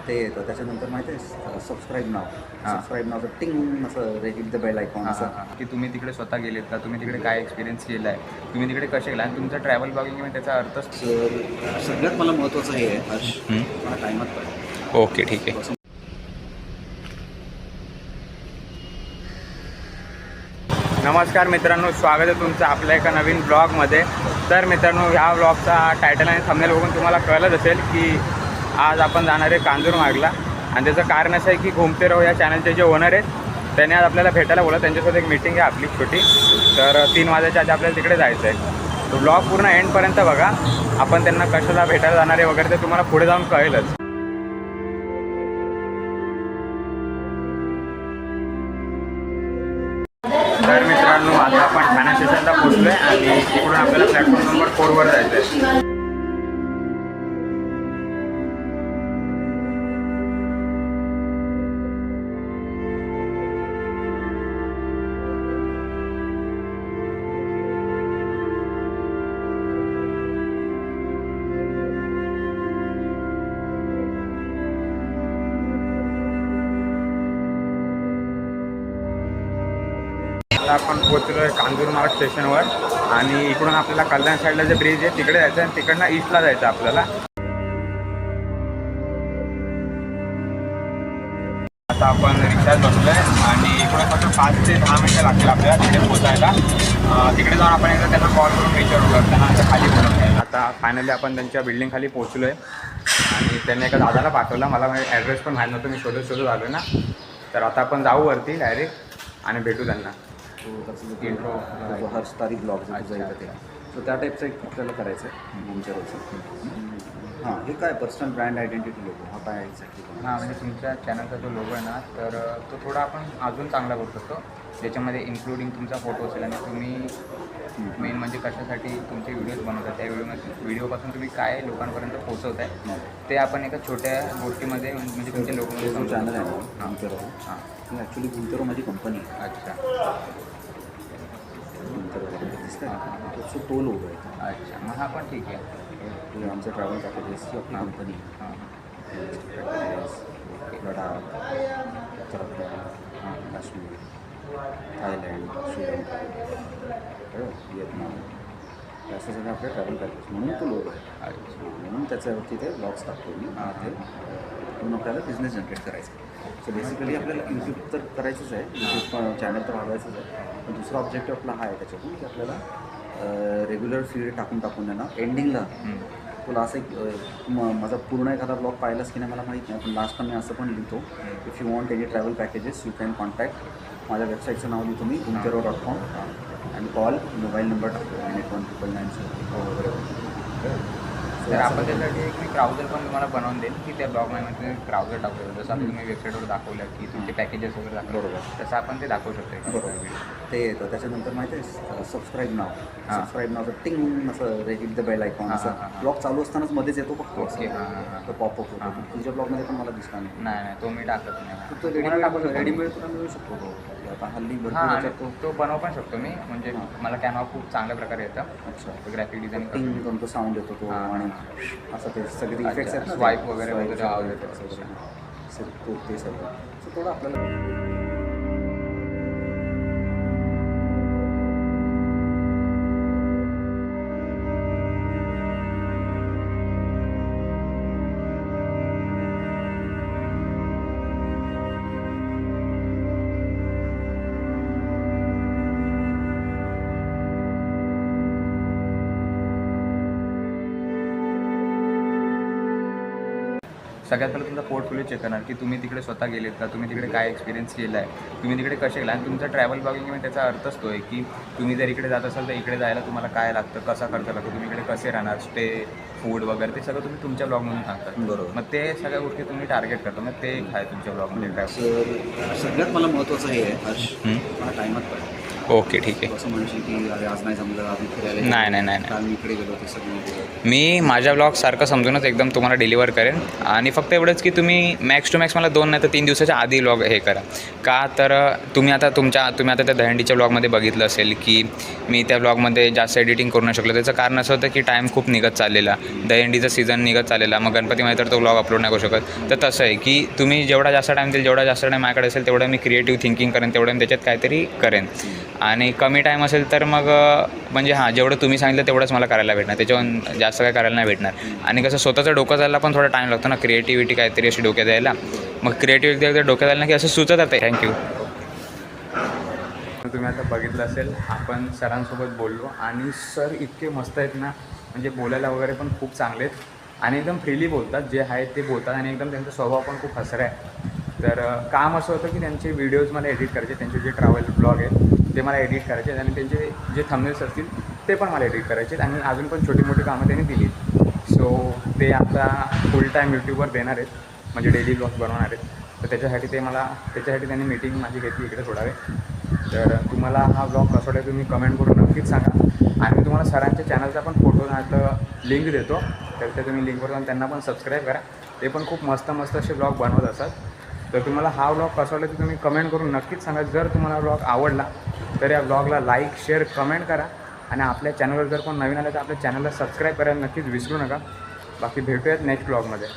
ते येतं. त्याच्यानंतर माहिती आहे सबस्क्राईब नाव, हां. सबस्क्राईब नावचं टिंग असं हिट द बेल आयकॉन हां, असं. हां, हां. की तुम्ही तिकडे स्वतः गेलेत का? तुम्ही तिकडे काय एक्सपिरियन्स केला आहे? तुम्ही तिकडे कसे गेला आणि तुमचं ट्रॅव्हल ब्लॉगिंग म्हणजे त्याचा अर्थच तर सगळ्यात मला महत्त्वाचं हे आहे हर्ष, हं. मला टायमात पाहिजे. ओके, ठीक आहे. नमस्कार मित्रांनो, स्वागत आहे तुमचं आपल्या एका नवीन ब्लॉगमध्ये. तर मित्रांनो, ह्या ब्लॉगचा टायटल आणि थंबनेल बघून तुम्हाला कळलंच असेल की आज आपण जाणार आहे कांजूरमार्गला. आणि त्याचं कारण असं आहे की घुमते रहो या चॅनलचे जे ओनर आहेत त्यांनी आज आपल्याला भेटायला बोलवलं. त्यांच्यासोबत एक मीटिंग आहे आपली छोटी. तर 3 वाजायच्या आधी आपल्याला तिकडे जायचं आहे. तो ब्लॉग पूर्ण एंडपर्यंत बघा. आपण त्यांना कशाला भेटायला जाणार आहे वगैरे ते तुम्हाला पुढे जाऊन कळेलच. तर मित्रांनो, आता आपण ठाणे स्टेशनला पोहोचलो आहे आणि तिकडून आपल्याला प्लॅटफॉर्म नंबर 4वर जायचं आहे. आता आपण पोहोचलो आहे कांजूरमार्ग स्टेशनवर आणि इकडून आपल्याला कल्याण साईडला जे ब्रिज आहे तिकडे जायचं आहे आणि तिकडनं ईस्टला जायचं आपल्याला. आता आपण रिक्षात बसलो आहे आणि इकडून फक्त 5 ते 10 मिनिटं लागतील आपल्याला तिकडे पोहोचायला. तिकडे जाऊन आपण एकदा त्यांना कॉल करून विचारू त्यांना असं खाली बोलवलं. आता फायनली आपण त्यांच्या बिल्डिंग खाली पोहोचलो आहे आणि त्यांनी एका दादाला पाठवला. मला ॲड्रेस पण माहीत नव्हतं, मी शोधत आलो ना. तर आता आपण जाऊ वरती डायरेक्ट आणि भेटू त्यांना. इंट्रो हर्ष तारी ब्लॉग जायचं ते, सो त्या टाईपचं एक आपल्याला करायचं आहे आमच्या रोजचं. हां, हे काय पर्सनल ब्रँड आयडेंटिटी लोगो हा काय एक्झॅक्टली? हां, म्हणजे तुमच्या चॅनलचा जो लोगो आहे ना, तर तो थोडा आपण अजून चांगला करू शकतो. ज्याच्यामध्ये इन्क्लुडिंग तुमचा फोटो असेल आणि तुम्ही मेन म्हणजे कशासाठी तुमचे व्हिडिओज बनवतात, त्या व्हिडिओपासून तुम्ही काय लोकांपर्यंत पोहोचवत आहे ते आपण एका छोट्या गोष्टीमध्ये म्हणजे तुमच्या लोगोमध्ये जो चॅनल आहे ना हां गुंतरो, हां. ही ॲक्च्युली गुंतरो माझी कंपनी आहे. अच्छा गुंतरो दिसतं ना, तो लोगो आहे. अच्छा, मग हा पण ठीक आहे. हे आमचं ट्रॅव्हल पॅकेजेसची आपली कंपनी हां packages, Ladakh, Uttarakhand, Kashmir, Thailand, Sri Lanka, Vietnam, असं सगळं आपलं ट्रॅव्हल पॅकेज म्हणून तो लोगो आहे. अच्छा. म्हणून त्याच्यावरती ते ब्लॉग्स टाकतो मी. ते म्हणून आपल्याला बिझनेस जनरेट करायचा आहे. सो बेसिकली आपल्याला यूट्यूब तर करायचंच आहे, यूट्यूब चॅनल तर वाढवायचंच आहे. पण दुसरा ऑब्जेक्टिव्ह आपला हा आहे त्याच्यातून की आपल्याला रेग्युलर फीड टाकून आहे ना एंडिंगला तुला असं एक माझा पूर्ण एखादा ब्लॉग पाहिलास की नाही मला माहीत नाही, पण लास्ट टाइम मी असं पण लिहितो, if you want any travel packages you can contact. माझ्या वेबसाईटचं नाव लिहितो मी guntero.com आणि कॉल मोबाईल नंबर टाकतो 9199 वगैरे. तर आपण त्यासाठी एक मी ब्राउझर पण तुम्हाला बनवून देईल की त्या ब्लॉगमध्ये ब्राउझर टाकू. जसं आता तुम्ही वेबसाईटवर दाखवलं की तुमचे पॅकेजेस वगैरे दाखवलं, बरोबर, तसं आपण ते दाखवू शकतो. बरोबर, ते येतं. त्याच्यानंतर माहिती आहे सबस्क्राईब नाव, हां. सबस्क्राईब नावचं टिंग असं हिट द बेल आयकॉन हां, असं. हां, हां. ब्लॉग चालू असतानाच मध्येच येतो फक्त ओके. हां हां हां. तो पॉपअप होतो. हां. तुझ्या ब्लॉगमध्ये पण मला दिसला नाही. नाही तो मी टाकत नाही. तो रेडीमेड तुला मिळू शकतो तो. आता हल्ली हां, आणि भरपूर तो बनवू पण शकतो मी. म्हणजे मला कॅनवा खूप चांगल्या प्रकारे येतं. अच्छा ग्राफिक डिझाईन टिंग करून तो साऊंड येतो तो. हां. आणि असं ते सगळे इफेक्ट्स आहेत ना, स्वाईप वगैरे Swipe वगैरे आवाज येतो. effects वगैरे. तो ते सगळं सो थोडं आपल्याला सगळ्यात पहिलं तुमचा पोर्टफोलिओ चेक करणार की तुम्ही तिकडे स्वतः गेलेत का, तुम्ही तिकडे काय एक्सपिरियन्स केला आहे, तुम्ही तिकडे कसे गेला. आणि तुमचा ट्रॅव्हल ब्लॉगिंग म्हणजे त्याचा अर्थच तो आहे की तुम्ही जर इकडे जात असाल तर इकडे जायला तुम्हाला काय लागतं, कसा खर्च लागतो, तुम्ही इकडे कसे राहणार, स्टे, फूड वगैरे ते सगळं तुम्ही तुमच्या ब्लॉगमधून सांगतात. बरोबर. मग ते सगळ्या गोष्टी तुम्ही टार्गेट करता. मग ते आहे तुमच्या ब्लॉगमध्ये ट्रॅव्हल. सर सगळ्यात मला महत्त्वाचं हे आहे हर्ष, मला टायमात पाहिजे. ओके ठीक आहे. असं म्हणशील की अरे आज नाही जमलं, आधी फिरायला गेलो. नाही, नाही, नाही, नाही. काल मी इकडे गेलो ते सगळं. मी माझ्या ब्लॉग सारखं समजूनच एकदम तुम्हाला डिलिव्हर करेन आणि फक्त एवढंच की तुम्ही मॅक्स टू मॅक्स मला 2 नाही तर 3 दिवसाच्या आधी ब्लॉग हे करा. का तर तुम्ही आता त्या दहीहंडीच्या ब्लॉगमध्ये बघितलं असेल की मी त्या ब्लॉगमध्ये जास्त एडिटिंग करू नाही शकलो. त्याचं कारण असं होतं की टाईम खूप निघत चाललेला, दहीहंडीचा सीझन निघत चाललेला, मग गणपतीमध्ये तर तो ब्लॉग अपलोड नाही करू शकत. तर तसं आहे की तुम्ही जेवढा जास्त टाईम देईल, जेवढा जास्त टाईम माझ्याकडे असेल तेवढं मी क्रिएटिव्ह थिंकिंग करेन, तेवढं मी त्याच्यात काहीतरी करेन. आणि कमी टाईम असेल तर मग म्हणजे हां जेवढं तुम्ही सांगितलं तेवढंच मला करायला भेटणार, त्याच्याहून जास्त काय करायला नाही भेटणार. आणि कसं स्वतःचं डोकं जायला पण थोडा टाईम लागतो ना, क्रिएटिव्हिटी काहीतरी अशी डोक्यात यायला. मग क्रिएटिव्हिटी एकदा डोक्यात आलं ना की असं सुचत राहते. थँक्यू. तुम्ही आता बघितलं असेल आपण सरांसोबत बोललो आणि सर इतके मस्त आहेत ना, म्हणजे बोलायला वगैरे पण खूप चांगले आहेत आणि एकदम फ्रीली बोलतात, जे आहेत ते बोलतात आणि एकदम त्यांचा स्वभाव पण खूप हसरा आहे. तर काम असं होतं की त्यांचे व्हिडिओज मला एडिट करायचे, त्यांचे जे ट्रॅव्हल ब्लॉग आहेत ते मला एडिट करायचे आणि त्यांचे जे थंबनेल्स असतील ते पण मला एडिट करायचे आणि अजून पण छोटी मोठी कामं त्यांनी दिली. सो ते आता फुल टाईम यूट्यूबवर देणार आहेत, म्हणजे डेली ब्लॉग बनवणार आहेत. तर त्याच्यासाठी त्यांनी मीटिंग माझी घेतली इकडे थोडा वेळ. तर तुम्हाला हा ब्लॉग कसा वाटला तुम्ही कमेंट करून नक्कीच सांगा आणि मी तुम्हाला सरांच्या चॅनलचा पण फोटो नाही लिंक देतो, तर ते तुम्ही लिंकवर जाऊन त्यांना पण सबस्क्राईब करा. ते पण खूप मस्त मस्त असे ब्लॉग बनवत असतात. तर तुम्हाला हा ब्लॉग कसा वाटला ते तुम्ही कमेंट करून नक्कीच सांगा. जर तुम्हाला ब्लॉग आवडला तर या ब्लॉगला लाईक शेअर कमेंट करा आणि आपल्या चॅनलवर जर कोण नवीन आलं तर आपल्या चॅनलला सबस्क्राईब करायला नक्कीच विसरू नका. बाकी भेटूयात नेक्स्ट ब्लॉगमध्ये.